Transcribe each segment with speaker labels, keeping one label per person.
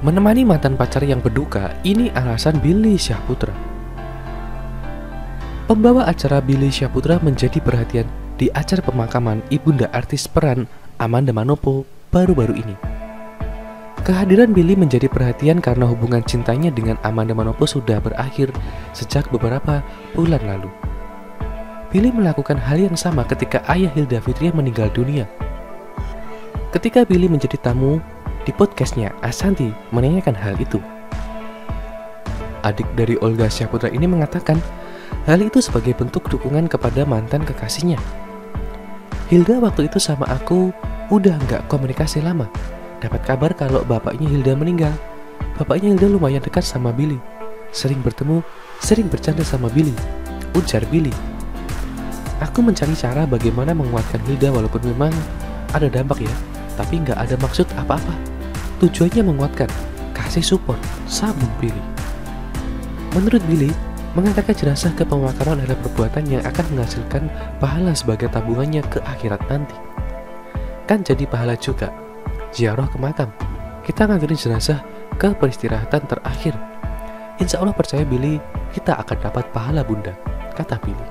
Speaker 1: Menemani mantan pacar yang berduka, ini alasan Billy Syahputra. Pembawa acara Billy Syahputra menjadi perhatian di acara pemakaman ibunda artis peran Amanda Manopo baru-baru ini. Kehadiran Billy menjadi perhatian karena hubungan cintanya dengan Amanda Manopo sudah berakhir sejak beberapa bulan lalu. Billy melakukan hal yang sama ketika ayah Hilda Fitria meninggal dunia. Ketika Billy menjadi tamu di podcastnya, Ashanty menanyakan hal itu. Adik dari Olga Syahputra ini mengatakan hal itu sebagai bentuk dukungan kepada mantan kekasihnya. Hilda waktu itu sama aku udah nggak komunikasi lama. Dapat kabar kalau bapaknya Hilda meninggal. Bapaknya Hilda lumayan dekat sama Billy. Sering bertemu, sering bercanda sama Billy, ujar Billy. Aku mencari cara bagaimana menguatkan Hilda walaupun memang ada dampak ya, tapi nggak ada maksud apa-apa. Tujuannya menguatkan, kasih support, sambung Billy. Menurut Billy, mengantarkan jenazah ke pemakaman adalah perbuatan yang akan menghasilkan pahala sebagai tabungannya ke akhirat nanti. Kan jadi pahala juga, ziarah ke makam. Kita nganterin jenazah ke peristirahatan terakhir. Insya Allah percaya Billy, kita akan dapat pahala bunda, kata Billy.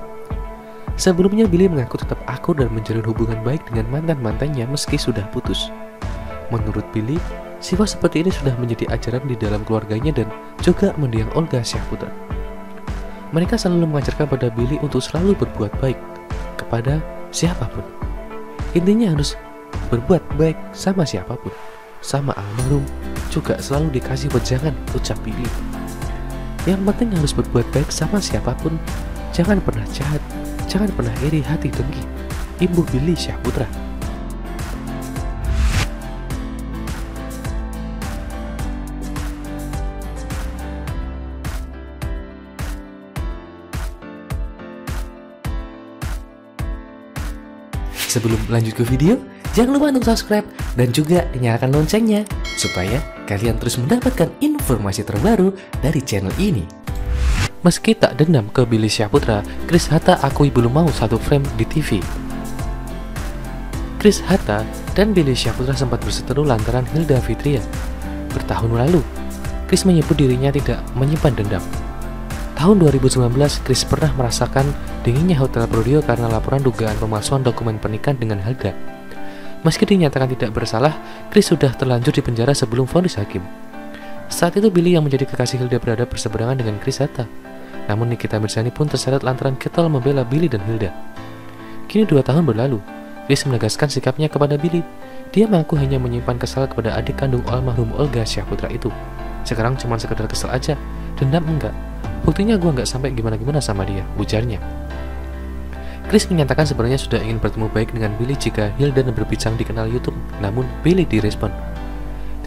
Speaker 1: Sebelumnya Billy mengaku tetap akur dan menjalin hubungan baik dengan mantan-mantannya meski sudah putus. Menurut Billy, sifat seperti ini sudah menjadi ajaran di dalam keluarganya dan juga mendiang Olga Syahputra. Mereka selalu mengajarkan pada Billy untuk selalu berbuat baik kepada siapapun. Intinya harus berbuat baik sama siapapun, sama almarhum juga selalu dikasih wejangan, ucap Billy. Yang penting harus berbuat baik sama siapapun, jangan pernah jahat, jangan pernah iri hati dengki. Ibu Billy Syahputra. Sebelum lanjut ke video, jangan lupa untuk subscribe dan juga nyalakan loncengnya supaya kalian terus mendapatkan informasi terbaru dari channel ini. Meski tak dendam ke Billy Syahputra, Chris Hatta akui belum mau satu frame di TV. Chris Hatta dan Billy Syahputra sempat berseteru lantaran Hilda Fitria. Bertahun lalu, Chris menyebut dirinya tidak menyimpan dendam. Tahun 2019, Chris pernah merasakan dinginnya Hotel Prodeo karena laporan dugaan pemalsuan dokumen pernikahan dengan Hilda. Meski dinyatakan tidak bersalah, Chris sudah terlanjur di penjara sebelum vonis hakim. Saat itu Billy yang menjadi kekasih Hilda berada berseberangan dengan Chris Hatta. Namun Nikita Mirzani pun terseret lantaran ketol membela Billy dan Hilda. Kini 2 tahun berlalu, Chris menegaskan sikapnya kepada Billy. Dia mengaku hanya menyimpan kesal kepada adik kandung almarhum Olga Syahputra itu. Sekarang cuma sekedar kesel aja, dendam enggak. Buktinya gue nggak sampai gimana-gimana sama dia, ujarnya. Chris menyatakan sebenarnya sudah ingin bertemu baik dengan Billy jika Hilda berbincang di kanal YouTube, namun Billy direspon.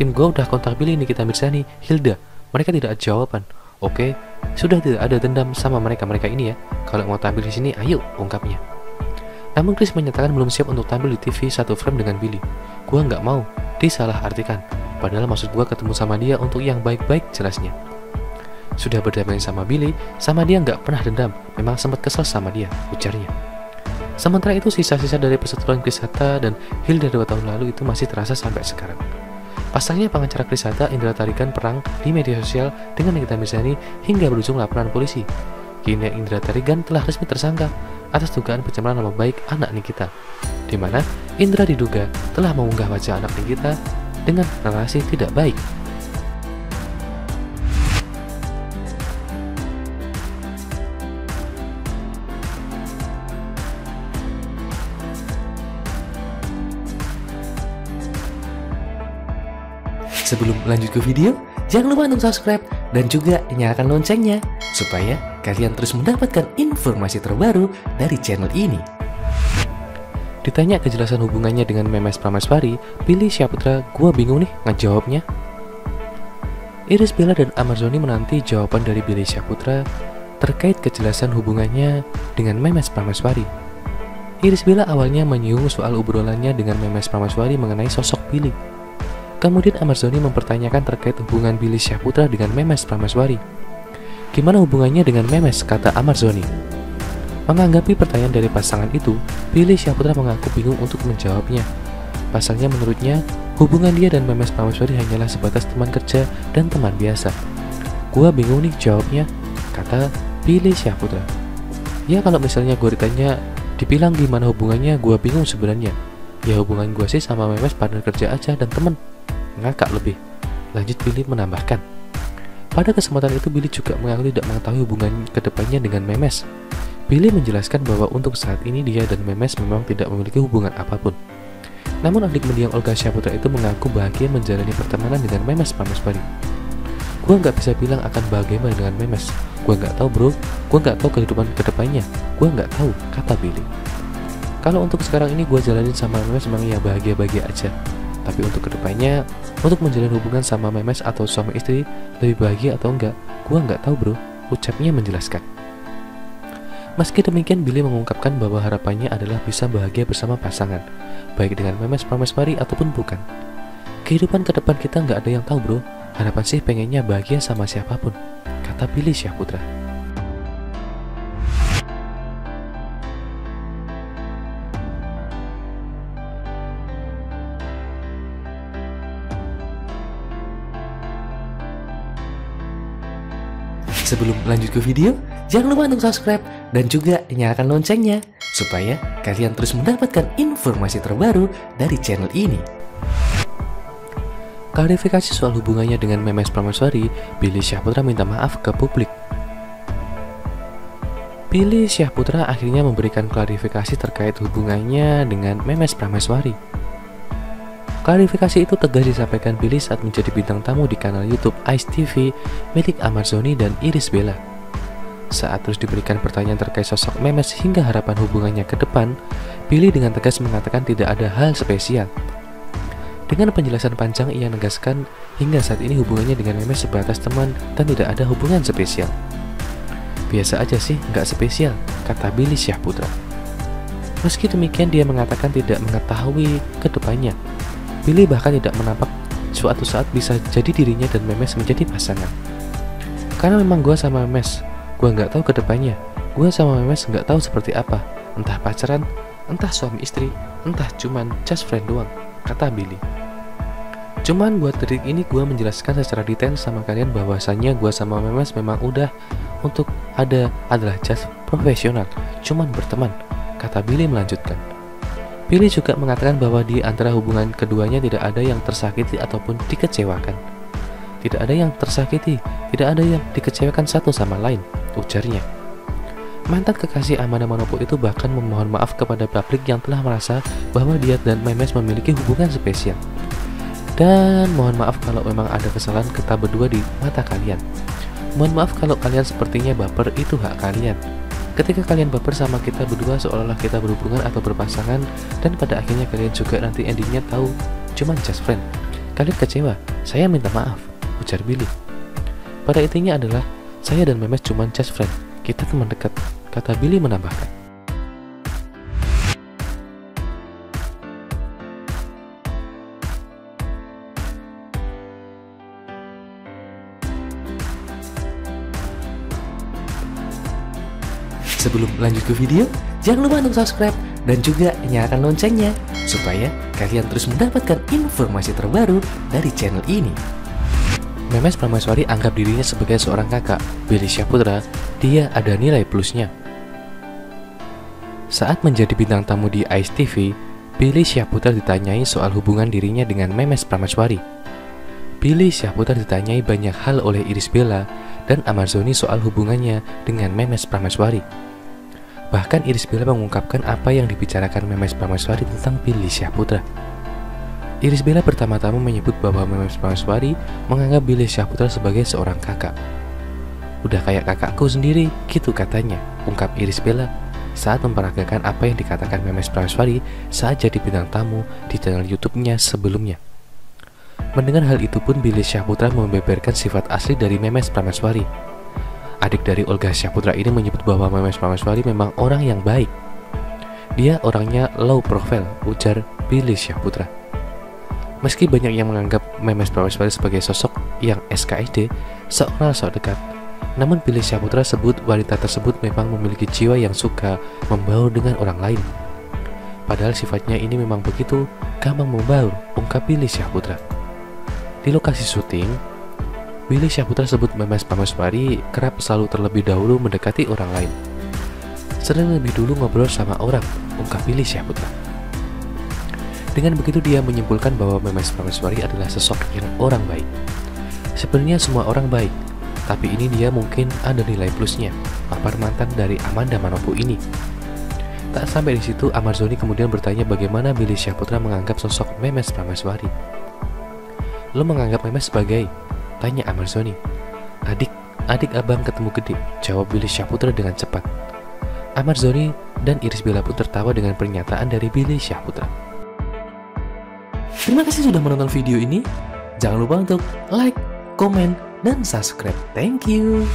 Speaker 1: Tim gue udah kontak Billy, Nikita Mirzani, Hilda, mereka tidak jawaban. Oke, sudah tidak ada dendam sama mereka ini ya. Kalau mau tampil di sini, ayo, ungkapnya. Namun Chris menyatakan belum siap untuk tampil di TV satu frame dengan Billy. Gue nggak mau disalah artikan. Padahal maksud gue ketemu sama dia untuk yang baik-baik, jelasnya. Sudah berdamai sama Billy, sama dia nggak pernah dendam, memang sempat kesal sama dia, ujarnya. Sementara itu sisa-sisa dari perseteruan Chris Hatta dan Hilda 2 tahun lalu itu masih terasa sampai sekarang. Pasalnya pengacara Chris Hatta Indra Tarigan perang di media sosial dengan Nikita Mirzani hingga berujung laporan polisi. Kini Indra Tarigan telah resmi tersangka atas dugaan pencemaran nama baik anak Nikita, di mana Indra diduga telah mengunggah wajah anak Nikita dengan narasi tidak baik. Sebelum lanjut ke video, jangan lupa untuk subscribe dan juga nyalakan loncengnya supaya kalian terus mendapatkan informasi terbaru dari channel ini. Ditanya kejelasan hubungannya dengan Memes Prameswari, Billy Syahputra, gua bingung nih ngejawabnya. Irish Bella dan Ahmad Zhoni menanti jawaban dari Billy Syahputra terkait kejelasan hubungannya dengan Memes Prameswari. Irish Bella awalnya menyinggung soal obrolannya dengan Memes Prameswari mengenai sosok Billy. Kemudian Ahmad Zhoni mempertanyakan terkait hubungan Billy Syahputra dengan Memes Prameswari. Gimana hubungannya dengan Memes, kata Ahmad Zhoni. Menanggapi pertanyaan dari pasangan itu, Billy Syahputra mengaku bingung untuk menjawabnya. Pasalnya menurutnya, hubungan dia dan Memes Prameswari hanyalah sebatas teman kerja dan teman biasa. Gua bingung nih jawabnya, kata Billy Syahputra. Ya kalau misalnya gue ditanya, dibilang gimana hubungannya, gue bingung sebenarnya. Ya hubungan gue sih sama Memes partner kerja aja dan temen, ngakak lebih. Lanjut Billy menambahkan. Pada kesempatan itu Billy juga mengaku tidak mengetahui hubungan kedepannya dengan Memes. Billy menjelaskan bahwa untuk saat ini dia dan Memes memang tidak memiliki hubungan apapun. Namun adik mendiang Olga Syahputra itu mengaku bahagia menjalani pertemanan dengan Memes Prameswari. Gue nggak bisa bilang akan bagaimana dengan Memes. Gue nggak tahu bro, gue nggak tahu kehidupan kedepannya. Gue nggak tahu, kata Billy. Kalau untuk sekarang ini gue jalanin sama Memes memang ya bahagia-bahagia aja. Tapi untuk kedepannya, untuk menjalin hubungan sama Memes atau suami istri lebih bahagia atau enggak, gue nggak tahu bro, ucapnya menjelaskan. Meski demikian, Billy mengungkapkan bahwa harapannya adalah bisa bahagia bersama pasangan, baik dengan Memes Prameswari ataupun bukan. Kehidupan ke depan kita nggak ada yang tahu bro. Harapan sih pengennya bahagia sama siapapun, kata Billy Syahputra. Sebelum lanjut ke video, jangan lupa untuk subscribe dan juga nyalakan loncengnya supaya kalian terus mendapatkan informasi terbaru dari channel ini. Klarifikasi soal hubungannya dengan Memes Prameswari, Billy Syahputra minta maaf ke publik. Billy Syahputra akhirnya memberikan klarifikasi terkait hubungannya dengan Memes Prameswari. Klarifikasi itu tegas disampaikan Billy saat menjadi bintang tamu di kanal YouTube Ice TV milik Ahmad Zhoni dan Irish Bella. Saat terus diberikan pertanyaan terkait sosok Memes hingga harapan hubungannya ke depan, Billy dengan tegas mengatakan tidak ada hal spesial. Dengan penjelasan panjang, ia menegaskan hingga saat ini hubungannya dengan Memes sebatas teman dan tidak ada hubungan spesial. Biasa aja sih, nggak spesial, kata Billy Syahputra. Meski demikian, dia mengatakan tidak mengetahui kedepannya. Billy bahkan tidak menampak suatu saat bisa jadi dirinya dan Memes menjadi pasangan. Karena memang gue sama Memes, gue nggak tahu kedepannya. Gue sama Memes nggak tahu seperti apa, entah pacaran, entah suami istri, entah cuman just friend doang, kata Billy. Cuman buat detik ini gue menjelaskan secara detail sama kalian bahwasannya gue sama Memes memang udah untuk adalah just profesional, cuman berteman, kata Billy melanjutkan. Billy juga mengatakan bahwa di antara hubungan keduanya tidak ada yang tersakiti ataupun dikecewakan. Tidak ada yang tersakiti, tidak ada yang dikecewakan satu sama lain, ujarnya. Mantan kekasih Amanda Manopo itu bahkan memohon maaf kepada publik yang telah merasa bahwa dia dan Memes memiliki hubungan spesial. Dan mohon maaf kalau memang ada kesalahan kita berdua di mata kalian. Mohon maaf kalau kalian sepertinya baper, itu hak kalian. Ketika kalian baper sama kita berdua seolah-olah kita berhubungan atau berpasangan, dan pada akhirnya kalian juga nanti endingnya tahu cuman just friend. Kalian kecewa, saya minta maaf, ujar Billy. Pada intinya adalah saya dan Memes cuman just friend, kita teman dekat, kata Billy menambahkan. Sebelum lanjut ke video, jangan lupa untuk subscribe dan juga nyalakan loncengnya supaya kalian terus mendapatkan informasi terbaru dari channel ini. Memes Prameswari anggap dirinya sebagai seorang kakak Billy Syahputra, dia ada nilai plusnya. Saat menjadi bintang tamu di Ice TV, Billy Syahputra ditanyai soal hubungan dirinya dengan Memes Prameswari. Billy Syahputra ditanyai banyak hal oleh Irish Bella dan Ahmad Zhoni soal hubungannya dengan Memes Prameswari. Bahkan Irish Bella mengungkapkan apa yang dibicarakan Memes Prameswari tentang Billy Syahputra. Irish Bella pertama-tama menyebut bahwa Memes Prameswari menganggap Billy Syahputra sebagai seorang kakak. Udah kayak kakakku sendiri, gitu katanya, ungkap Irish Bella saat memperagakan apa yang dikatakan Memes Prameswari saat jadi bintang tamu di channel YouTube-nya sebelumnya. Mendengar hal itu pun Billy Syahputra membeberkan sifat asli dari Memes Prameswari. Adik dari Olga Syahputra ini menyebut bahwa Memes Prameswari memang orang yang baik. Dia orangnya low profile, ujar Billy Syahputra. Meski banyak yang menganggap Memes Prameswari sebagai sosok yang SKSD, sok kenal sok dekat, namun Billy Syahputra sebut wanita tersebut memang memiliki jiwa yang suka membaur dengan orang lain. Padahal sifatnya ini memang begitu gampang membaur, ungkap Billy Syahputra. Di lokasi syuting, Billy Syahputra sebut Memes Prameswari kerap selalu terlebih dahulu mendekati orang lain. Sering lebih dulu ngobrol sama orang, ungkap Billy Syahputra. Dengan begitu dia menyimpulkan bahwa Memes Prameswari adalah sosok yang orang baik. Sebenarnya semua orang baik, tapi ini dia mungkin ada nilai plusnya, papar mantan dari Amanda Manopo ini. Tak sampai di situ, Ahmad Zhoni kemudian bertanya bagaimana Billy Syahputra menganggap sosok Memes Prameswari. Lo menganggap Memes sebagai? Tanya Ahmad Zhoni. Adik abang ketemu gede, jawab Billy Syahputra dengan cepat. Ahmad Zhoni dan Irish Bella pun tertawa dengan pernyataan dari Billy Syahputra. Terima kasih sudah menonton video ini. Jangan lupa untuk like, komen, dan subscribe. Thank you.